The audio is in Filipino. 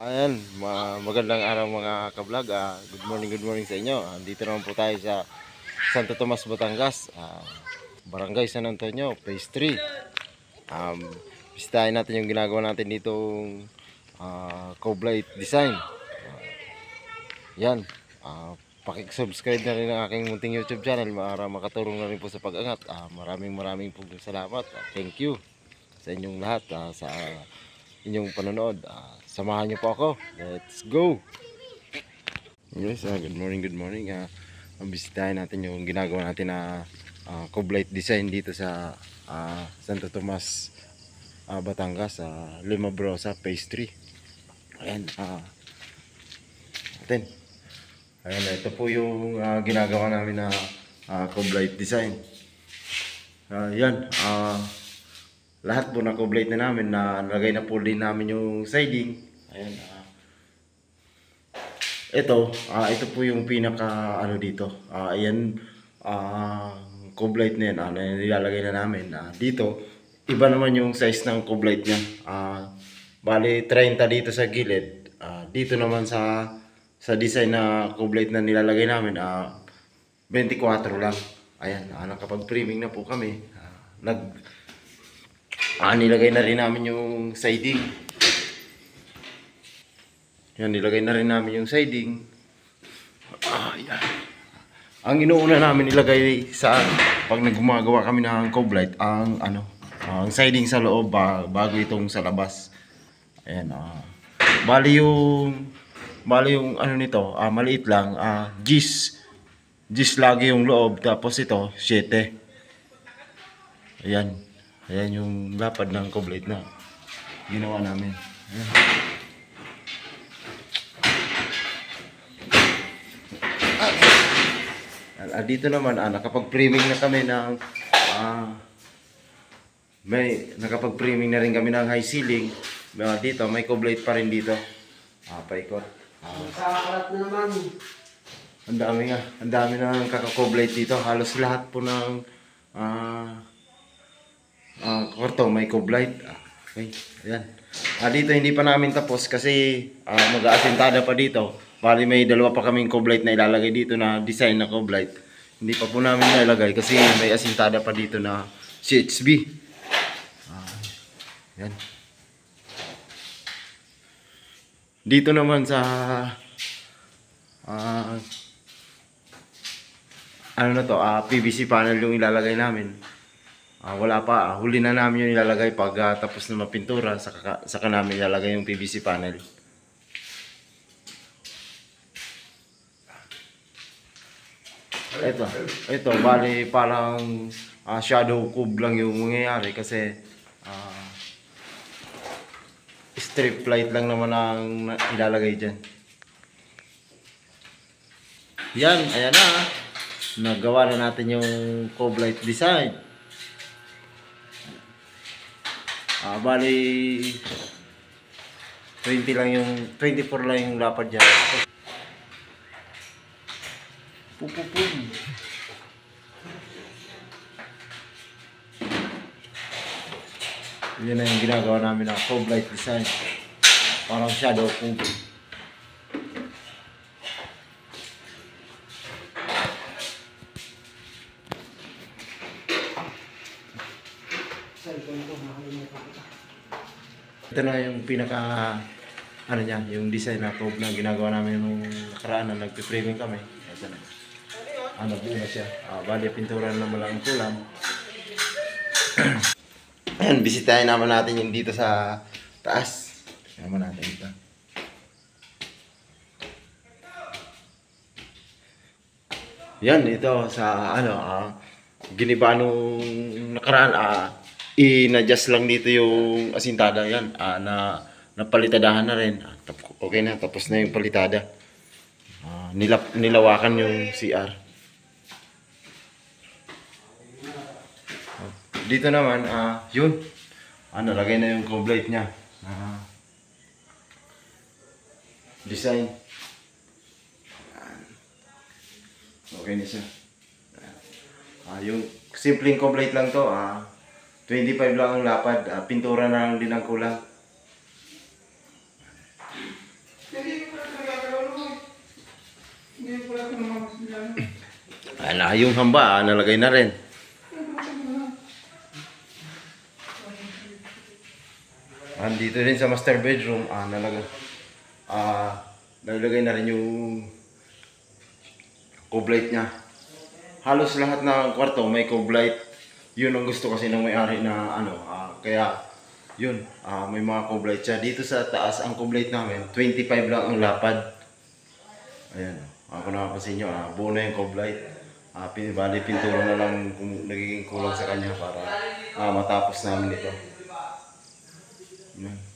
Ayan, magandang araw mga ka-vlog. Good morning sa inyo. Dito naman po tayo sa Santo Tomas, Batangas. Barangay San Antonio, Phase 3. Bisitahin natin yung ginagawa natin ditong Coblight Design. Yan. Pakisubscribe na rin ang aking munting YouTube channel para makatulong na rin po sa pag-angat. Maraming po salamat. Thank you sa inyong lahat sa inyong panonood. Samahan niyo po ako. Let's go. Yes, good morning. Bisitahin natin yung ginagawa natin na Coblight Design dito sa Santo Tomas, Batangas, Lima Brosa, Phase 3. Ayan, atin. Ayan, ito po yung ginagawa namin na Coblight Design. Yan, lahat po na Coblight na namin, na nalagay na po din namin yung siding. Ayan, ito po yung pinaka ano dito. Ayan, Coblight na yan, na nilalagay na namin. Dito, iba naman yung size ng Coblight niya. Bali, 30 dito sa gilid. Dito naman sa design na Coblight na nilalagay namin, 24 lang. Ayan, nakapag-framing na po kami. Nilagay na rin namin yung siding. Yan, nilagay na rin namin yung siding. Yan. Ang inuuna namin ilagay sa pag nagumagawa kami ng Coblight, ang siding sa loob bago itong sa labas. Ayan, bali yung ano nito, maliit lang, gis lagi yung loob, tapos ito 7. Ayan yung lapad ng Coblight na ginawa namin. Ayan. Dito naman, nakapag-framing na kami ng nakapag-framing na rin kami ng high ceiling. Dito may Coblight pa rin dito. Paikot. Magkakalat na naman. Ang dami na kaka-Coblight dito. Halos lahat po ng kwarto may Coblight. Okay, ayan. Dito hindi pa namin tapos kasi mag-aasintada pa dito. Bali may dalawa pa kaming Coblight na ilalagay dito na design na Coblight. Hindi pa po namin nalagay kasi may asintada pa dito na CHB. Yan. Dito naman sa PVC panel yung ilalagay namin. Wala pa, huli na namin yung ilalagay pag tapos na mapintura, saka namin ilalagay yung PVC panel. Ito bali parang shadow cube lang yung mangyayari kasi strip light lang naman ang ilalagay dyan. Yan, ayan na. Nagawa na natin yung Coblight design. Bali 24 lang yung lapad dyan. Pupupum. Yan na yung ginagawa namin ng Coblight design. Parang shadow cube. Ito na yung pinaka yung design na cube na ginagawa namin nung nakaraan na nagpe-framing kami. Ito na. Nabuo na siya. Bali pintura naman lang ang kulang. Ayan, bisitahin naman natin yung dito sa taas. Tingnan natin ito. Yan, ito sa giniba nung nakaraan, in-adjust lang dito yung asintada. Yan, napalitadahan na rin. Okay na, tapos na yung palitada. Nilawakan yung CR. Dito naman, yun. Lagay na yung Coblight niya. Design. Okay na siya. Yung simpleng Coblight lang to. 25 lang ang lapad. Pintura na lang din ang kulang. Yung hamba, nalagay na rin. Andito rin sa master bedroom, nalagay na rin yung cove light niya. Halos lahat ng kwarto may cove light. Yun ang gusto kasi ng may-ari na kaya yun, may mga cove light siya. Dito sa taas, ang cove light namin, 25 lang ang lapad. Ayan, kung nakapansin nyo, buo na yung cove light. Bali, pintura na lang nagiging kulang sa kanya para matapos namin ito. Yan.